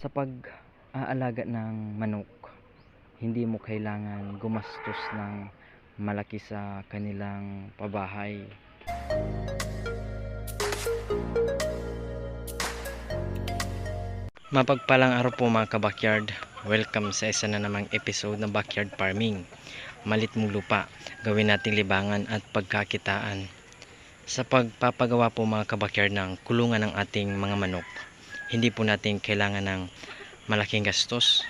Sa pag-aalaga ng manok, hindi mo kailangan gumastos ng malaki sa kanilang pabahay. Mapagpalang araw po mga ka-backyard. Welcome sa isa na namang episode ng Backyard Farming. Malit mong lupa, gawin nating libangan at pagkakitaan. Sa pagpapagawa po mga ka-backyard ng kulungan ng ating mga manok, hindi po natin kailangan ng malaking gastos.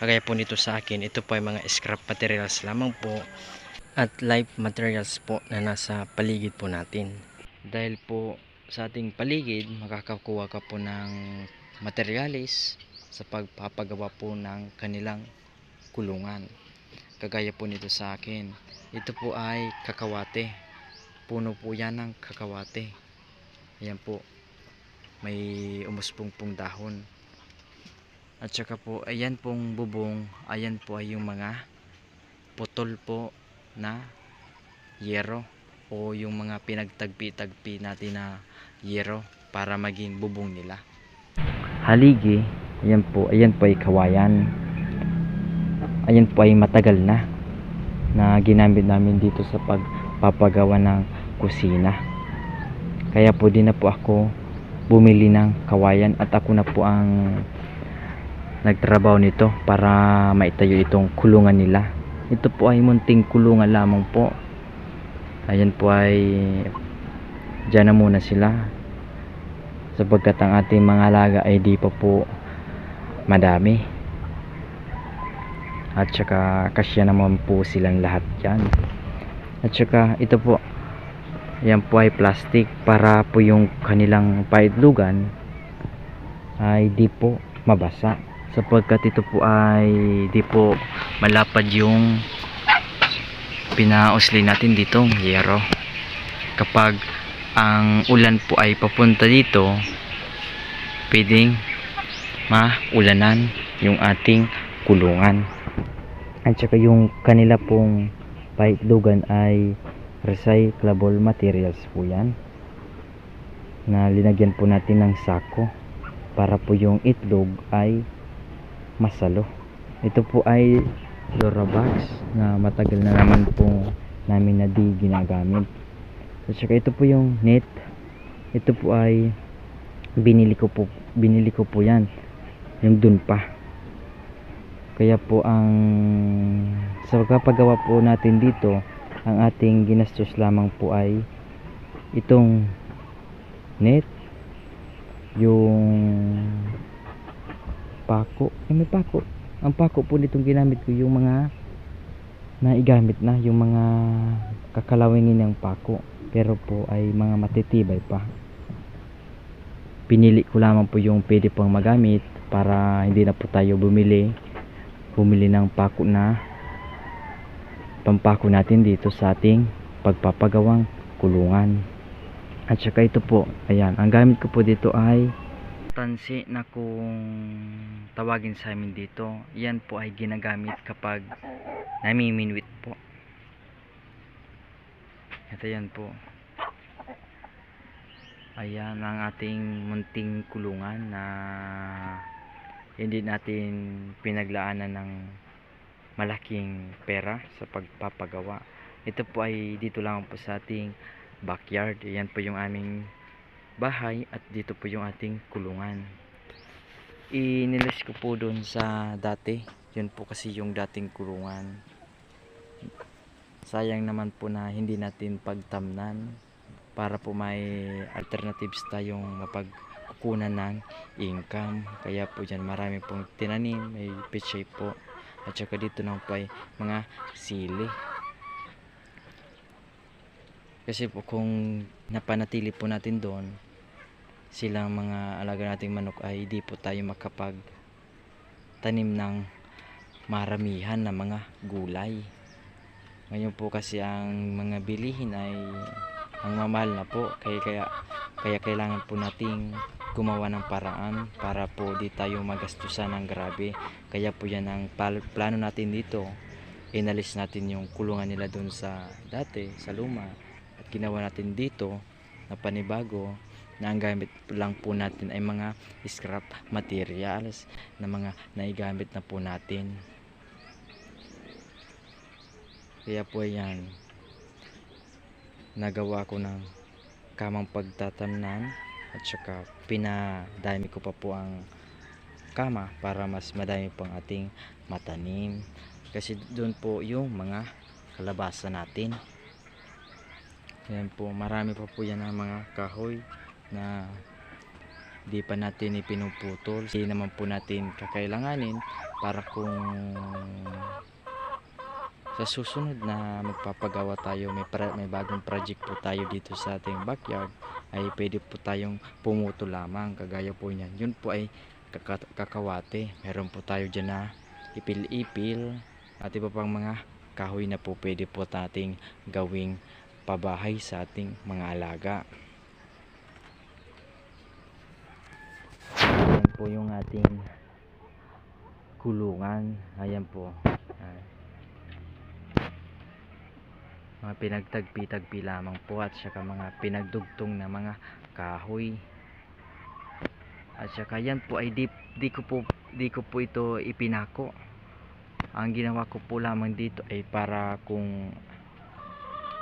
Kagaya po nito sa akin, ito po ay mga scrap materials lamang po at live materials po na nasa paligid po natin. Dahil po sa ating paligid, makakakuha ka po ng materialis sa pagpapagawa po ng kanilang kulungan. Kagaya po nito sa akin, ito po ay kakawate. Puno po yan ng kakawate. Ayan po, may umuspong dahon. At saka po, ayan pong bubong, ayan po ay yung mga putol po na yero o yung mga pinagtagpi-tagpi natin na yero para maging bubong nila. Haligi, ayan po ay kawayan. Ayan po ay matagal na ginamit namin dito sa pagpapagawa ng kusina. Kaya po din na po ako bumili ng kawayan at ako na po ang nagtrabaho nito para maitayo itong kulungan nila. Ito po ay munting kulungan lamang po. Ayan po ay dyan na muna sila sapagkat ang ating mga alaga ay di pa po madami at saka kasya naman po silang lahat dyan. At saka ito po, yan po ay plastic para po yung kanilang paitlugan ay di po mabasa sapagkat ito po ay di po malapad yung pinausli natin ditong yero. Kapag ang ulan po ay papunta dito, pwedeng maulanan yung ating kulungan. At saka yung kanila pong paitlugan ay recyclable materials po yan na linagyan po natin ng sako para po yung itlog ay masalo. Ito po ay Durabox na matagal na naman po namin na di ginagamit. At saka ito po yung net. Ito po ay binili ko po yan yung dun pa. Kaya po ang sa pagpapagawa po natin dito, ang ating ginastos lamang po ay itong net, yung pako, may pako. Ang pako po nitong ginamit ko yung mga naigamit na, yung mga kakalawingin ng pako, pero po ay mga matitibay pa. Pinili ko lamang po yung pwede pang magamit para hindi na po tayo bumili ng pako na pampako natin dito sa ating pagpapagawang kulungan. At saka ito po, ayan, ang gamit ko po dito ay tansi na kung tawagin sa amin dito. Yan po ay ginagamit kapag namiminwit po. Ito yan po. Ayan ang ating munting kulungan na hindi natin pinaglaanan ng malaking pera sa pagpapagawa. Ito po ay dito lang po sa ating backyard. Ayan po yung aming bahay at dito po yung ating kulungan. Inilis ko po doon sa dati. Yun po kasi yung dating kulungan. Sayang naman po na hindi natin pagtamnan para po may alternatives tayong mapagkukunan ng income. Kaya po dyan marami pong tinanim, may pechay po. At saka dito naman po ay mga sili. Kasi po kung napanatili po natin doon, silang mga alaga nating manok ay di po tayo makapag tanim ng maramihan na mga gulay. Ngayon po kasi ang mga bilihin ay ang mamahal na po, kaya kailangan po nating gumawa ng paraan para po di tayo magastusan ng grabe. Kaya po yan ang plano natin dito. Inalis natin yung kulungan nila doon sa dati, sa luma, at ginawa natin dito na panibago na ang gamit lang po natin ay mga scrap materials na mga naigamit na po natin. Kaya po yan, nagawa ko ng kamang pagtatamnan at saka pinadami ko pa po ang kama para mas madami pang ating matanim, kasi doon po yung mga kalabasa natin. Ayan po, marami pa po yan ng mga kahoy na di pa natin ipinuputol, hindi naman po natin kakailanganin para kung sa susunod na magpapagawa tayo, may bagong project po tayo dito sa ating backyard, ay pwede po tayong pumuto lamang kagaya po niyan. Yun po ay kakawate. Meron po tayo dyan na ipil-ipil at iba pang mga kahoy na po pwede po nating gawing pabahay sa ating mga alaga. Ayan po yung ating kulungan. Ayan po. Mga pinagtagpi-tagpi lamang po at saka mga pinagdugtong na mga kahoy. At saka yan po ay di ko po ito ipinako. Ang ginawa ko po lamang dito ay para kung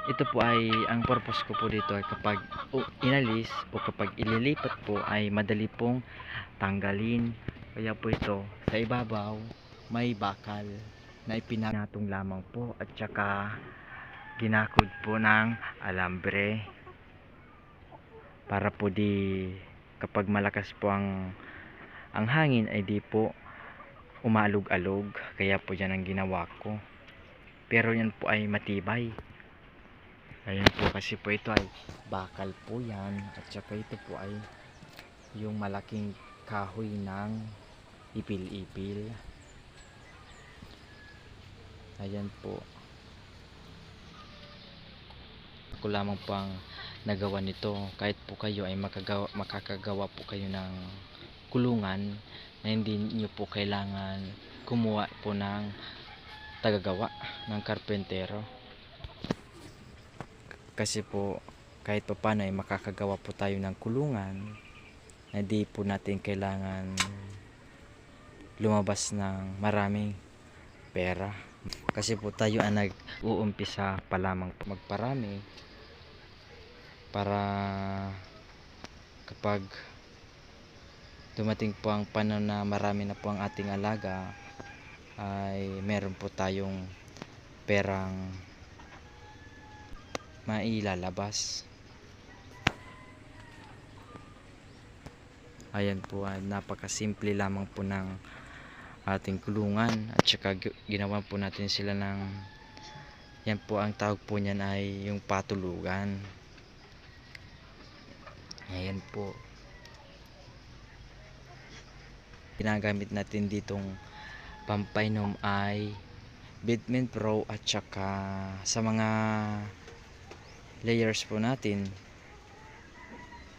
ito po ay ang purpose ko po dito ay kapag inalis o kapag ililipat po ay madali pong tanggalin. Kaya po ito sa ibabaw may bakal na ipinatong lamang po at saka ginakod po ng alambre para po di kapag malakas po ang hangin ay di po umaalog-alog. Kaya po yan ang ginawa ko, pero yan po ay matibay. Ayan po, kasi po ito ay bakal po yan at saka ito po ay yung malaking kahoy ng ipil-ipil. Ayan po, ako lamang pang nagawa nito. Kahit po kayo ay makakagawa po kayo ng kulungan na hindi nyo po kailangan kumuha po ng tagagawa ng karpentero, kasi po kahit pa paano ay makakagawa po tayo ng kulungan na di po natin kailangan lumabas ng maraming pera, kasi po tayo ang nag-uumpisa pa lamang magparami para kapag dumating po ang panahon na marami na po ang ating alaga ay meron po tayong perang mailalabas. Ayan po, napakasimple lamang po ng ating kulungan at saka ginawa po natin sila ng, yan po ang tawag po niyan ay yung patulugan. Ayan po, ginagamit natin ditong pampainom ay Bitmin Pro at saka sa mga layers po natin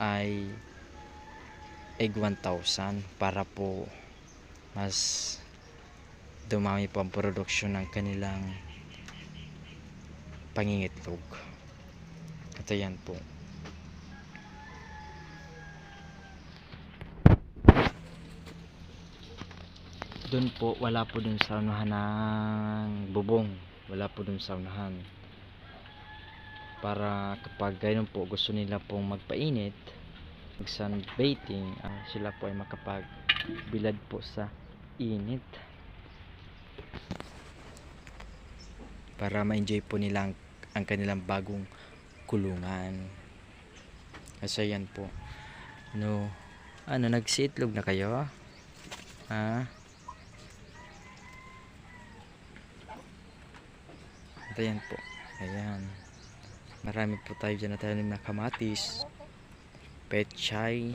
ay Egg 1000 para po mas dumami po ang produksyon ng kanilang pangingitlog. Ito yan po. Doon po wala po dun sa unahan ng bubong, wala po dun sa unahan, para kapag ganoon po gusto nila pong magpainit, mag sunbathing, sila po ay makapagbilad po sa init para ma-enjoy po nila ang kanilang bagong kulungan. Kasi yan po, nagsiitlog na kayo? Ito yan po, ayan, marami po tayo dyan na tanim na kamatis, pechay,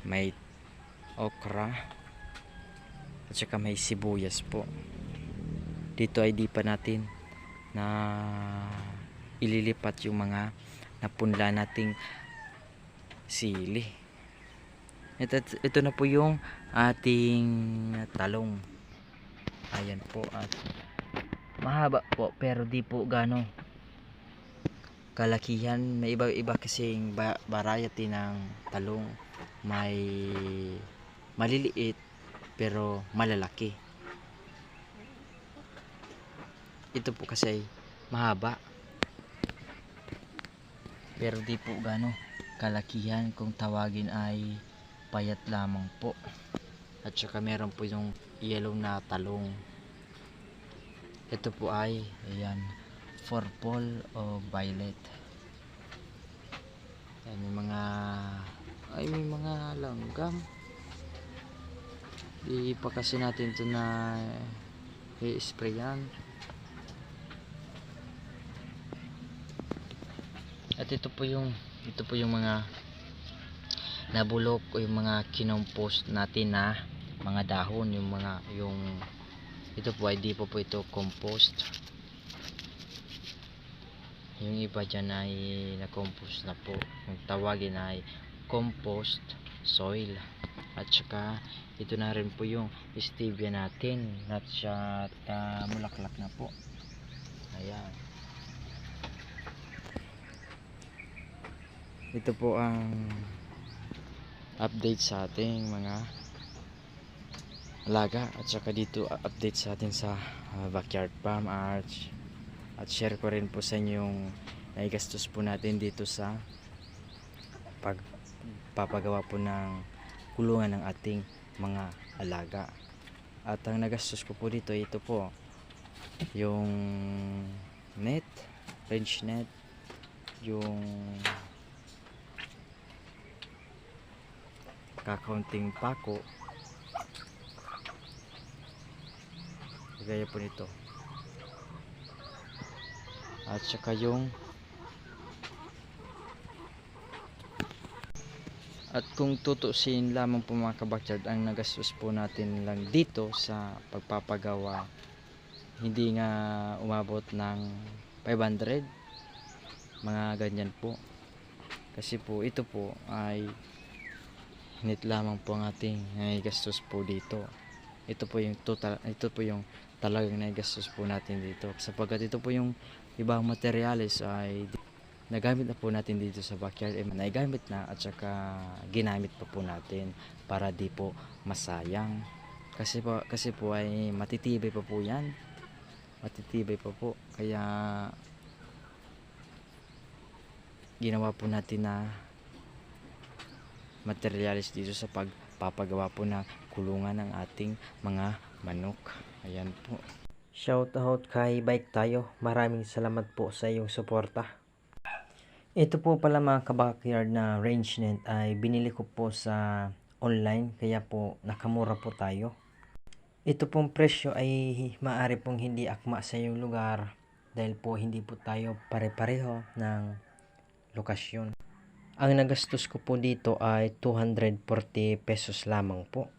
may okra at saka may sibuyas po. Dito ay di pa natin na ililipat yung mga napunla nating sili. Ito na po yung ating talong. Ayan po, at mahaba po pero di po gano kalakihan. May iba-iba kasing variety ng talong. May maliliit pero malalaki. Ito po kasi mahaba pero di po gano kalakihan, kung tawagin ay payat lamang po. At saka meron po yung yellow na talong. Ito po ay ayan, purple o violet. Ayan, may mga langgam. Di pa kasi natin ito na i-sprayan. At ito po yung mga nabulok o yung mga kinompost natin na mga dahon, ito po ay di po ito compost. Yung iba dyan ay na compost na po, yung tawagin ay compost soil. At saka ito na rin po yung stevia natin at siya mulaklak na po. Ayan, ito po ang update sa ating mga alaga. At saka dito update sa atin sa backyard farm at share ko rin po sa inyo yung naigastos po natin dito sa pagpapagawa po ng kulungan ng ating mga alaga. At ang nagastos ko po dito, ito po yung net, range net, yung kakaunting pako, gaya po nito, at saka at kung tutusin lamang po mga kabakyard, ang nagastos po natin lang dito sa pagpapagawa hindi nga umabot ng 500, mga ganyan po. Kasi po ito po ay hinit lamang po ang ating naigastos po dito. Ito po yung total, ito po yung talagang naigastos po natin dito, sapagkat ito po yung ibang materyales ay nagamit na po natin dito sa backyard, naigamit na at saka ginamit pa po natin para di po masayang. Kasi po ay matitibay pa po yan, matitibay pa po, kaya ginawa po natin na materialis dito sa pagpapagawa po ng kulungan ng ating mga manok. Ayan po. Shout out kay Bike Tayo. Maraming salamat po sa iyong suporta. Ito po pala mga kabakyard na range net ay binili ko po sa online, kaya po nakamura po tayo. Ito pong presyo ay maaari pong hindi akma sa iyong lugar dahil po hindi po tayo pare-pareho ng lokasyon. Ang nagastos ko po dito ay 240 pesos lamang po.